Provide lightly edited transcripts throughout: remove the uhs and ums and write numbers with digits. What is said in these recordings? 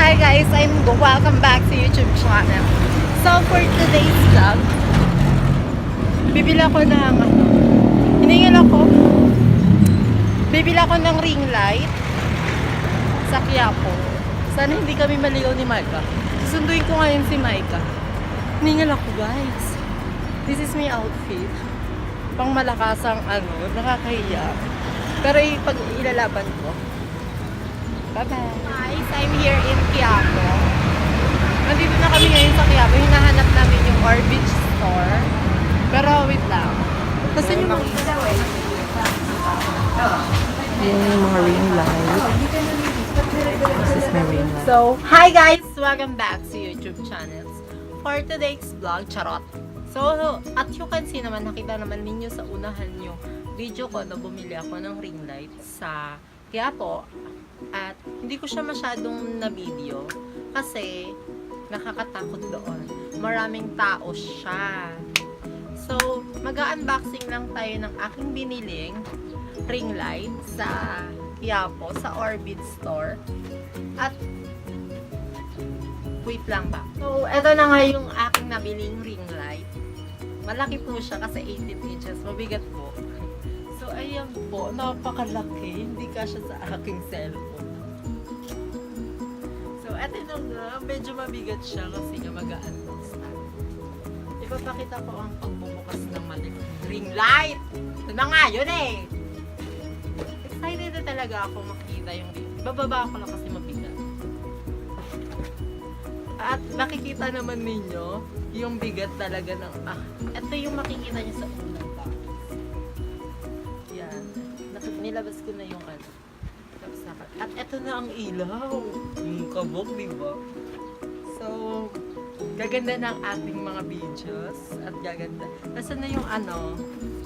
Hi guys, welcome back to YouTube channel. So for today's vlog, bibili ako ng bibili ako ng ring light sa Quiapo. Sana hindi kami maligaw ni Micah. Susunduin ko ngayon si Micah. Hiningal ako guys. This is my outfit. Pang malakasang nakakahiya. Pero pag ilalaban ko. Bye-bye. Guys, I'm here in Quiapo. Nandito na kami ngayon sa Quiapo. Hinahanap namin yung Orbit store. Pero wait lang. Kasi yung mga yung mga ring light. This is my ring light. So, hi guys! Welcome back to YouTube channels. For today's vlog, charot. So, at you can see naman, nakita naman ninyo sa unahan yung video ko na bumili ako ng ring light sa Quiapo. At hindi ko siya masyadong na-video kasi nakakatakot doon. Maraming tao siya. So, mag-unboxing lang tayo ng aking biniling ring light sa Quiapo, sa Orbit store. At wait lang ba? So, eto na nga yung aking nabiling ring light. Malaki po siya kasi 18 inches. Mabigat po. So, ayan po. Napakalaki. Hindi kasya sa aking cellphone. So, eto na nga. Medyo mabigat siya kasi nga mag-unbox na. Ipapakita ko ang pagbubukas ng maliit ring light. Ito na nga yun eh. Excited na talaga ako makita yung bababa ako lang kasi mabigat. At makikita naman ninyo yung bigat talaga ng ito yung makikita niyo sa unang box. Yan. Nilabas ko na yung At ito na ang ilaw. Yung kabog, diba? So, gaganda ng ating mga videos. At gaganda. Nasaan na yung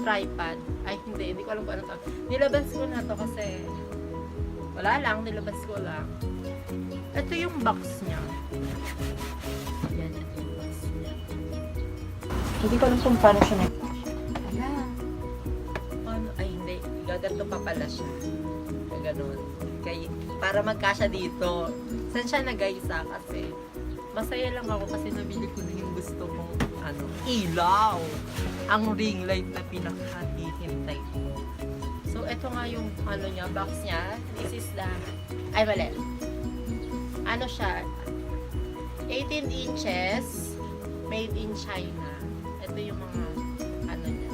tripod. Ay, hindi ko alam kung ano to. Nilabas ko na to kasi wala lang, nilabas ko lang. Ito yung box niya. Yan, ito yung box niya. Hindi ko alam kung paano siya ay, hindi. Gaganto pa pala siya. Ganon. Para magkasya dito. Saan siya nag-aisa kasi masaya lang ako kasi nabili ko na yung gusto kong ilaw. Ang ring light na pinakahihintay ko. So, ito nga yung niya, box niya. This is the ay, mali. Siya 18 inches made in China. Ito yung mga niya.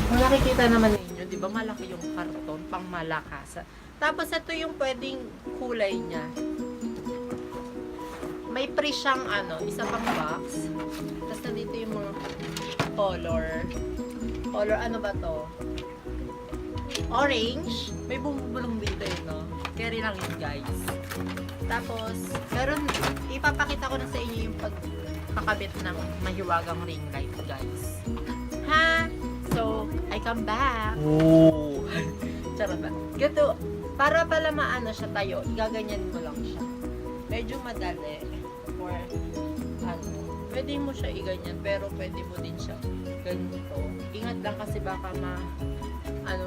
Kung nakikita naman ninyo, di ba malaki yung karton pang malakas. Tapos ito yung pwedeng kulay niya. May pre siyang isa pang box. Tapos nandito yung mga color. Color ba to? Orange. May bumubulong dito no? Carry lang yun guys. Tapos, meron, ipapakita ko na sa inyo yung pagkakabit ng mahiwagang ring light guys. Ha? So, I come back. Oh! Charot ba? Gato, para pala siya tayo, igaganyan mo lang siya. Medyo madali. Or, pwede mo siya iganyan, pero pwede mo din siya ganito. Ingat lang kasi baka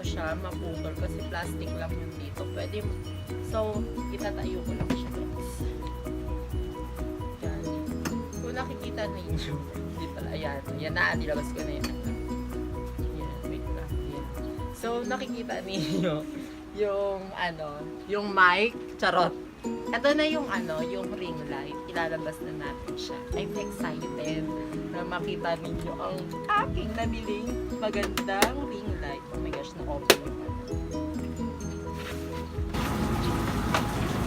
siya, maputol kasi plastic lang yung dito. Pwede mo. So, itatayo ko lang siya guys. Yan. Kung nakikita ninyo, hindi pala, ayan. Yan na, nilabas ko na yan. Yan, wait lang. Yan. So, nakikita ninyo yung yung mic, charot. Ito na yung yung ring light. Ilalabas na natin siya. I'm excited na makita ninyo ang aking nabiling magandang ring light. Oh my gosh, na-open yung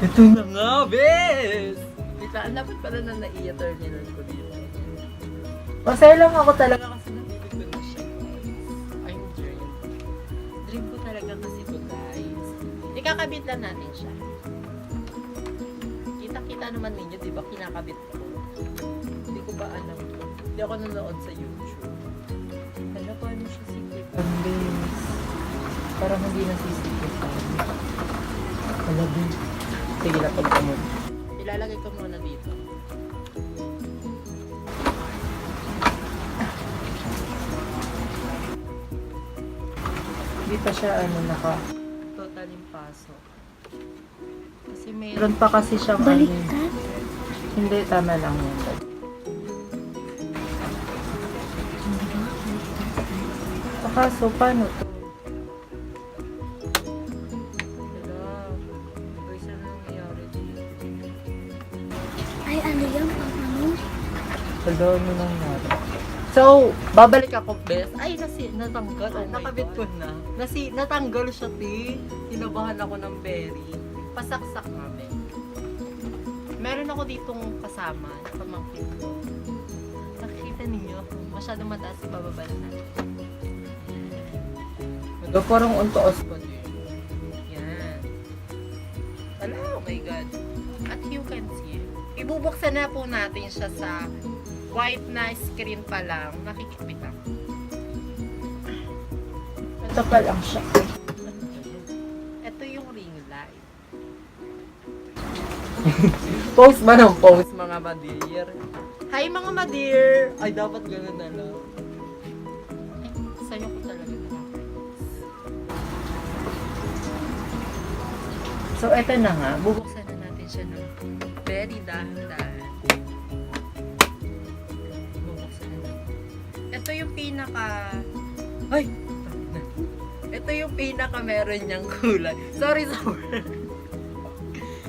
Ito na nga, bes! Kita, dapat pala na nai-terminal ko dito. Masaya lang ako talaga kasi nabili ko na siya, guys. I'm dream. Dream ko talaga kasi ito, guys. Ikakabit lang natin siya. Kita naman ninyo, di ba kinakabit ko? Hindi ko ba alam. Hindi ako nanood sa YouTube. Alam ko siya sikip. Bes. Parang hindi nasisikip. Alam din. Sige, lapag ka muna. Ilalagay ko muna dito. Hindi pa siya total yung pasok. Kasi mayroon pa kasi siyang Baliktad? Hindi, tama lang yun. Kaso, paano to? Guys, ano nangyayari dito? Ay, ano yan? Pang ano? Hello, ano nangyayari? So, babalik ako, bes. Ay, natanggal. Oh, nakabit ko na. Natanggal siya, ti. Tinabahan ako ng berry. Pasaksak namin. Meron ako ditong kasama, pamangkin ko. Nakikita ninyo, masyadong mataas si bababa na. Ito parang untoos ko din. Yan. Ala, oh my God. At you can see, ibubuksan na po natin siya sa white na screen pa lang. Nakikipit ako. Ito pa lang siya. Ito yung ring light. Post man ang post, mga madir. Hi, mga madir! Ay, dapat gano'n na lang. Ay, sa'yo ko talaga na. So, eto na nga. Bubuksan na natin siya ng very dahan-dahan. Bubuksan na natin. Ito yung pinaka... Ay! Ito yung pinaka meron niyang kulay. Sorry.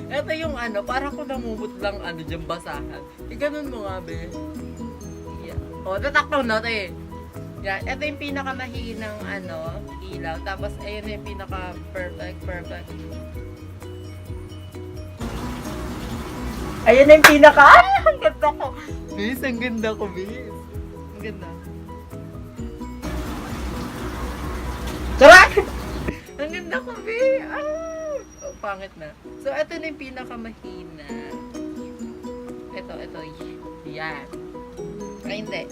Ito yung ano, parang ko namumot lang ano dyan, basahan. Ganun mo nga, be. Yeah. O, tataktaw na ito eh. Yan. Ito yung pinaka mahinang ano, ilaw. Tapos, ayun yung pinaka perfect. Ayun na yung pinaka, ang ganda ko. Miss, ang ganda ko, miss. Ang ganda. Charot! Ang ganda ko, miss. Oh, pangit na. So, ito na yung pinakamahina. Ito. Yan. Ay, hindi.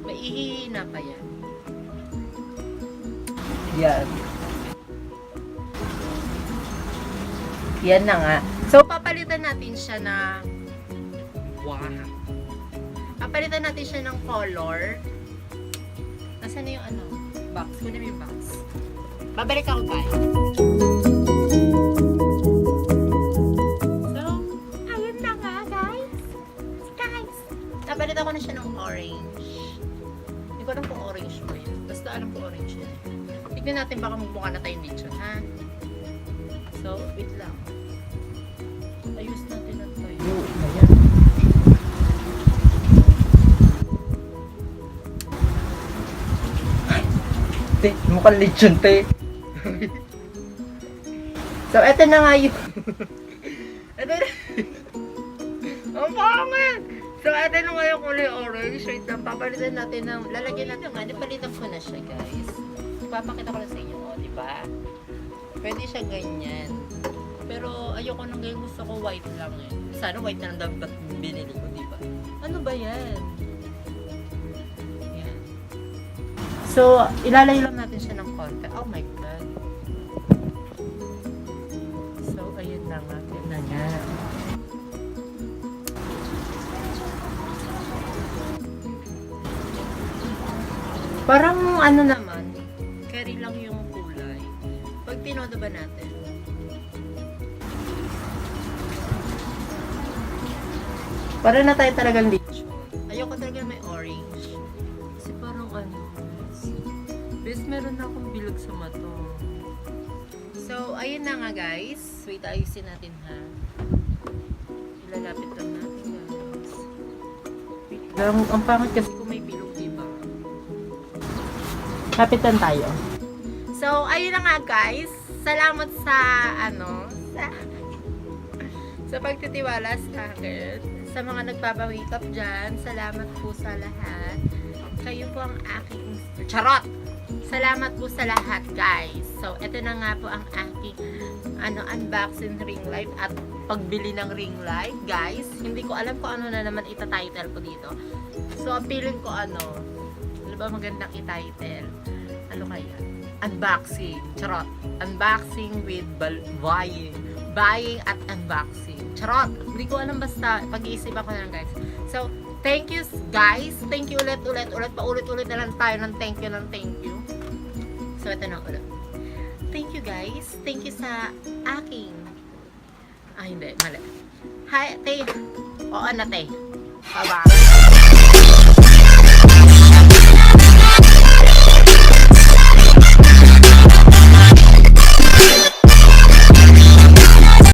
Maihihina pa yan. Yan. Yan na nga. So, papalitan natin siya na... Wow! Papalitan natin siya ng color. Nasaan na yung ano? Box. Kunin mo yung box. Babalik ako, guys. So, ayun na nga, guys. Napalitan ko na siya ng orange. Hindi ko alam kung orange mo yun. Basta alam ko orange yun. Tignan natin baka magmukha na tayong lechon, ha? So, wait lang. Ayos natin ang tayo. Ayan. Te, mukhang lechon, te. So, eto na nga yung... Eto na... Ang pangit! So, eto na nga yung kulay orange. Wait lang, papalitan natin ng... Lalagyan natin nga. Napalitan ko na siya, guys. Papakita ko na sa inyo, o, diba? Pwede siya ganyan. Pero ayoko nang ganyan, gusto ko white lang eh. Sana white na lang dapat binili ko, diba? Ano ba yan? Yan. So, ilalayo lang natin siya ng konti. Oh my God. So, ayun na nga. Yun na nga. Parang ano naman, carry lang yung kulay. Pag tinodo ba natin? Para na tayo talagang lechon. Ayoko talaga may orange. Kasi parang ano, bes, meron na akong bilog sa mato. So, ayun na nga guys. Wait, ayusin natin ha. Ilalapit lang natin guys. Wait lang, ang pangit kasi kung may bilog, diba? Kapitan tayo. So, ayun na nga guys. Salamat sa, sa pagtitiwala sa akin. Sa mga nagpapawikap dyan, salamat po sa lahat. Kayo po ang aking... Charot! Salamat po sa lahat, guys. So, ito na nga po ang aking unboxing ring light at pagbili ng ring light, guys. Hindi ko alam kung ano na naman ita-title ko dito. So, ang feeling ko ano ba magandang i-title? Ano kaya? Unboxing. Charot. Unboxing with buying. Buying at unboxing. Charot. Hindi ko alam, basta pag-iisip ako na lang, guys. So, thank you, guys. Thank you ulit. Paulit-ulit na lang tayo ng thank you. So, ito na ulit. thank you guys. Thank you sa aking... hindi, mali. Hi, te. Oo na, te. Bye-bye.